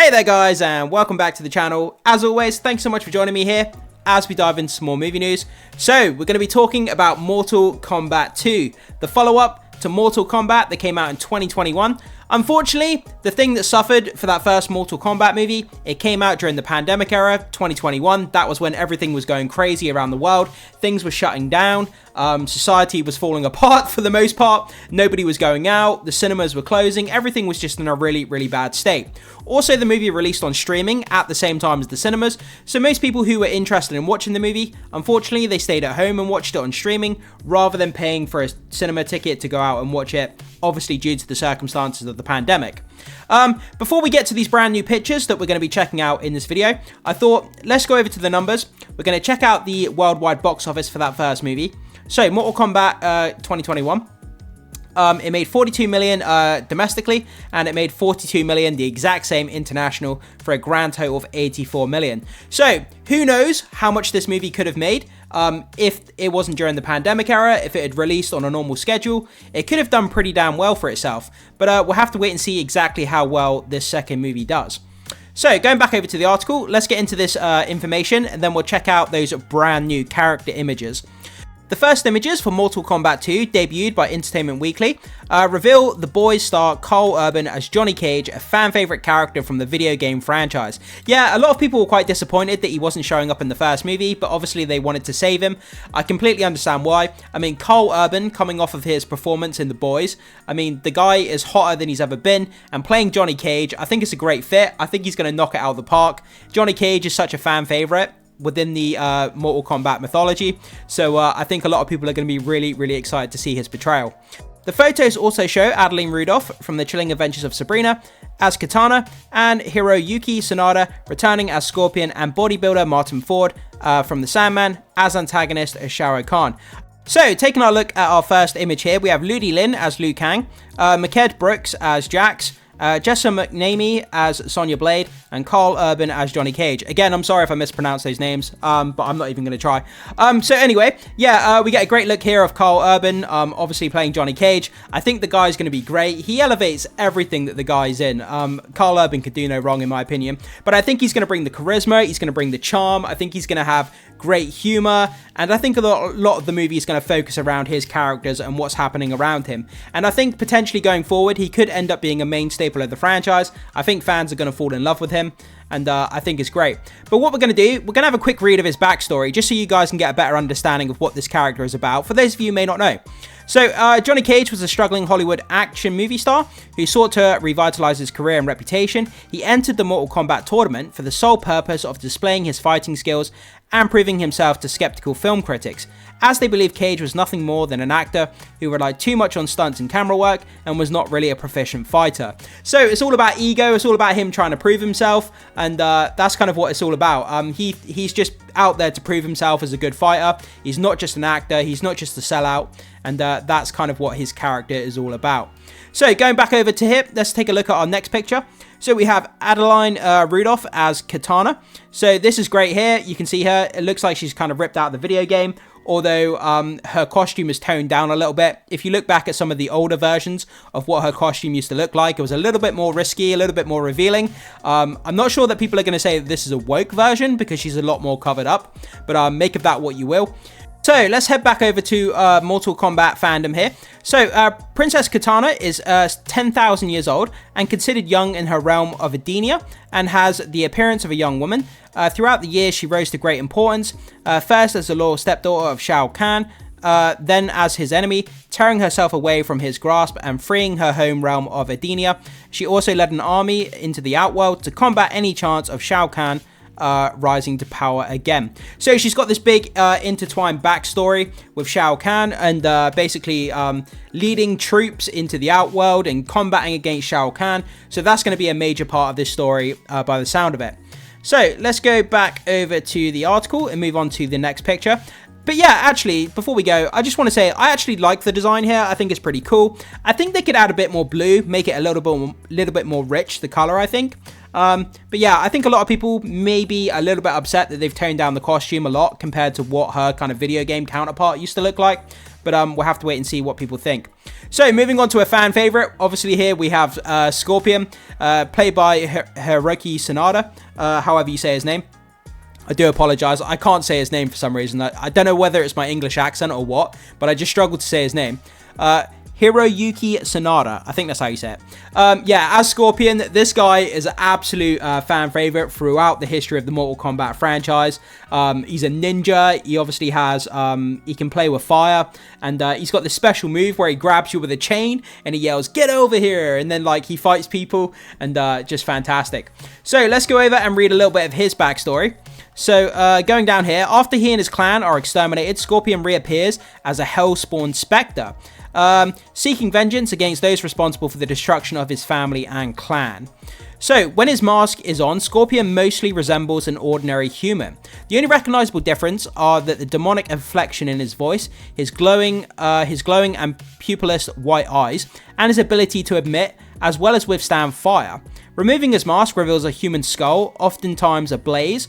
Hey there guys, and welcome back to the channel. As always, thanks so much for joining me here as we dive into some more movie news. So we're going to be talking about Mortal Kombat 2, the follow-up to Mortal Kombat that came out in 2021. Unfortunately, the thing that suffered for that first Mortal Kombat movie, it came out during the pandemic era, 2021. That was when everything was going crazy around the world. Things were shutting down. Society was falling apart for the most part. Nobody was going out. The cinemas were closing. Everything was just in a really, really bad state. Also, the movie released on streaming at the same time as the cinemas. So most people who were interested in watching the movie, unfortunately, they stayed at home and watched it on streaming rather than paying for a cinema ticket to go out and watch it, obviously due to the circumstances of the pandemic. Before we get to these brand new pictures that we're going to be checking out in this video, I thought let's go over to the numbers. We're going to check out the worldwide box office for that first movie. So Mortal Kombat 2021. It made 42 million domestically, and it made 42 million, the exact same international, for a grand total of 84 million. So who knows how much this movie could have made if it wasn't during the pandemic era. If it had released on a normal schedule, it could have done pretty damn well for itself. But we'll have to wait and see exactly how well this second movie does. So going back over to the article, let's get into this information, and then we'll check out those brand new character images. The first images for Mortal Kombat 2, debuted by Entertainment Weekly, reveal The Boys star Karl Urban as Johnny Cage, a fan favorite character from the video game franchise. Yeah, a lot of people were quite disappointed that he wasn't showing up in the first movie, but obviously they wanted to save him. I completely understand why. I mean, Karl Urban, coming off of his performance in The Boys, I mean, the guy is hotter than he's ever been, and playing Johnny Cage, I think it's a great fit. I think he's going to knock it out of the park. Johnny Cage is such a fan favorite within the Mortal Kombat mythology, so I think a lot of people are going to be really, really excited to see his portrayal. The photos also show Adeline Rudolph from The Chilling Adventures of Sabrina as Kitana, and Hiroyuki Sanada returning as Scorpion, and bodybuilder Martin Ford from The Sandman as antagonist Shao Kahn. So, taking a look at our first image here, we have Ludi Lin as Liu Kang, Maked Brooks as Jax, Jessa McNamee as Sonya Blade, and Karl Urban as Johnny Cage. Again, I'm sorry if I mispronounced those names, but I'm not even going to try. So anyway, yeah, we get a great look here of Karl Urban, obviously playing Johnny Cage. I think the guy's going to be great. He elevates everything that the guy's in. Karl Urban could do no wrong, in my opinion. But I think he's going to bring the charisma, he's going to bring the charm, I think he's going to have great humor, and I think a lot of the movie is going to focus around his characters and what's happening around him. And I think potentially going forward, he could end up being a main staple of the franchise. I think fans are going to fall in love with him, and I think it's great. But what we're going to do, we're going to have a quick read of his backstory, just so you guys can get a better understanding of what this character is about, for those of you who may not know. So, Johnny Cage was a struggling Hollywood action movie star who sought to revitalize his career and reputation. He entered the Mortal Kombat tournament for the sole purpose of displaying his fighting skills and proving himself to skeptical film critics, as they believed Cage was nothing more than an actor who relied too much on stunts and camera work and was not really a proficient fighter. So it's all about ego, it's all about him trying to prove himself, and that's kind of what it's all about. He's just out there to prove himself as a good fighter. He's not just an actor, he's not just a sellout, and that's kind of what his character is all about. So going back over to him, let's take a look at our next picture. So we have Adeline Rudolph as Kitana. So this is great here. You can see her. It looks like she's kind of ripped out of the video game, although her costume is toned down a little bit. If you look back at some of the older versions of what her costume used to look like, it was a little bit more risky, a little bit more revealing. I'm not sure that people are going to say that this is a woke version because she's a lot more covered up, but make of that what you will. So let's head back over to Mortal Kombat fandom here. So Princess Kitana is 10,000 years old and considered young in her realm of Edenia, and has the appearance of a young woman. Throughout the years, she rose to great importance, first as the loyal stepdaughter of Shao Kahn, then as his enemy, tearing herself away from his grasp and freeing her home realm of Edenia. She also led an army into the Outworld to combat any chance of Shao Kahn rising to power again. So she's got this big intertwined backstory with Shao Kahn, and basically leading troops into the Outworld and combating against Shao Kahn. So that's going to be a major part of this story by the sound of it. So let's go back over to the article and move on to the next picture. But yeah, actually, before we go, I just want to say I actually like the design here. I think it's pretty cool. I think they could add a bit more blue, make it a little bit more rich, the color, I think. But yeah, I think a lot of people may be a little bit upset that they've toned down the costume a lot compared to what her kind of video game counterpart used to look like. But we'll have to wait and see what people think. So moving on to a fan favorite, obviously here we have Scorpion, played by Hiroki Sanada, however you say his name. I do apologize. I can't say his name for some reason. I don't know whether it's my English accent or what, but I just struggled to say his name. Hiroyuki Sanada. I think that's how you say it. Yeah, as Scorpion, this guy is an absolute fan favorite throughout the history of the Mortal Kombat franchise. He's a ninja. He obviously has, he can play with fire. And he's got this special move where he grabs you with a chain and he yells, "Get over here!" And then, like, he fights people, and just fantastic. So let's go over and read a little bit of his backstory. So, going down here, after he and his clan are exterminated, Scorpion reappears as a hell-spawned spectre, seeking vengeance against those responsible for the destruction of his family and clan. So, when his mask is on, Scorpion mostly resembles an ordinary human. The only recognizable difference are that the demonic inflection in his voice, his glowing and pupilless white eyes, and his ability to emit as well as withstand fire. Removing his mask reveals a human skull, oftentimes ablaze.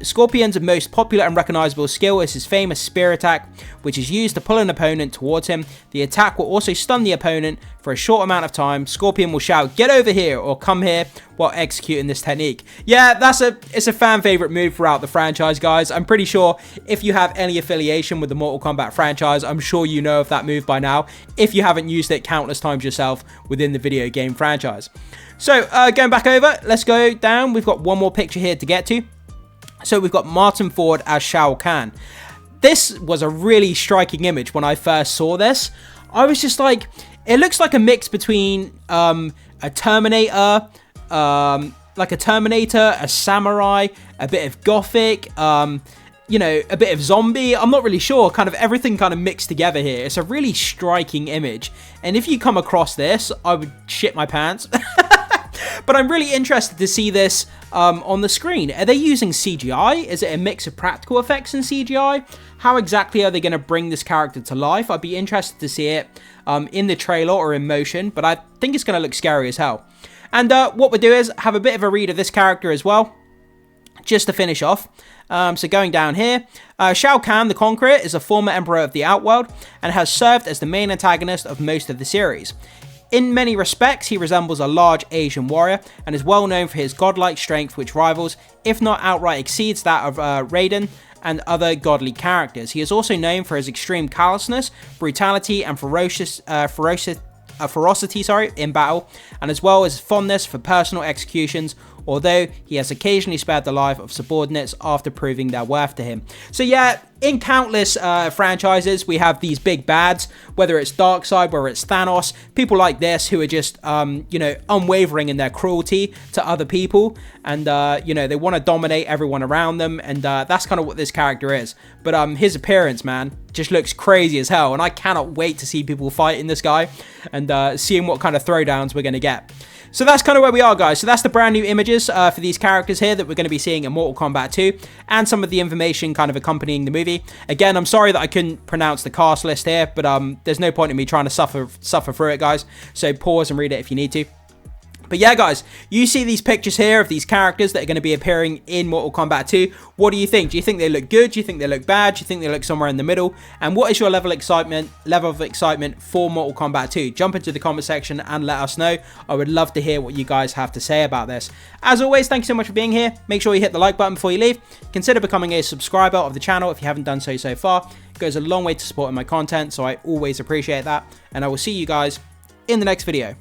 Scorpion's most popular and recognizable skill is his famous spear attack, which is used to pull an opponent towards him. The attack will also stun the opponent for a short amount of time. Scorpion will shout, "Get over here," or "Come here," while executing this technique. Yeah, it's a fan favorite move throughout the franchise, guys. I'm pretty sure if you have any affiliation with the Mortal Kombat franchise, I'm sure you know of that move by now, if you haven't used it countless times yourself within the video game franchise. So, going back over, let's go down. We've got one more picture here to get to. So, we've got Martin Ford as Shao Kahn. This was a really striking image when I first saw this. I was just like, it looks like a mix between a Terminator, a samurai, a bit of gothic, you know, a bit of zombie. I'm not really sure. Kind of everything kind of mixed together here. It's a really striking image. And if you come across this, I would shit my pants. But I'm really interested to see this on the screen. Are they using CGI? Is it a mix of practical effects and CGI? How exactly are they going to bring this character to life? I'd be interested to see it in the trailer or in motion, but I think it's going to look scary as hell. And what we'll do is have a bit of a read of this character as well, just to finish off. So going down here, Shao Kahn the Conqueror is a former emperor of the Outworld and has served as the main antagonist of most of the series. In many respects, he resembles a large Asian warrior and is well known for his godlike strength, which rivals, if not outright exceeds, that of Raiden and other godly characters. He is also known for his extreme callousness, brutality, and ferocity in battle, and as well as fondness for personal executions, although he has occasionally spared the life of subordinates after proving their worth to him. So yeah, in countless franchises, we have these big bads, whether it's Darkseid, whether it's Thanos, people like this who are just, you know, unwavering in their cruelty to other people, and, you know, they want to dominate everyone around them, and that's kind of what this character is. But his appearance, man, just looks crazy as hell, and I cannot wait to see people fighting this guy, and seeing what kind of throwdowns we're going to get. So that's kind of where we are, guys. So that's the brand new images for these characters here that we're going to be seeing in Mortal Kombat 2, and some of the information kind of accompanying the movie. Again, I'm sorry that I couldn't pronounce the cast list here, but there's no point in me trying to suffer through it, guys. So pause and read it if you need to. But yeah, guys, you see these pictures here of these characters that are going to be appearing in Mortal Kombat 2. What do you think? Do you think they look good? Do you think they look bad? Do you think they look somewhere in the middle? And what is your level of excitement for Mortal Kombat 2? Jump into the comment section and let us know. I would love to hear what you guys have to say about this. As always, thank you so much for being here. Make sure you hit the like button before you leave. Consider becoming a subscriber of the channel if you haven't done so far. It goes a long way to supporting my content, so I always appreciate that. And I will see you guys in the next video.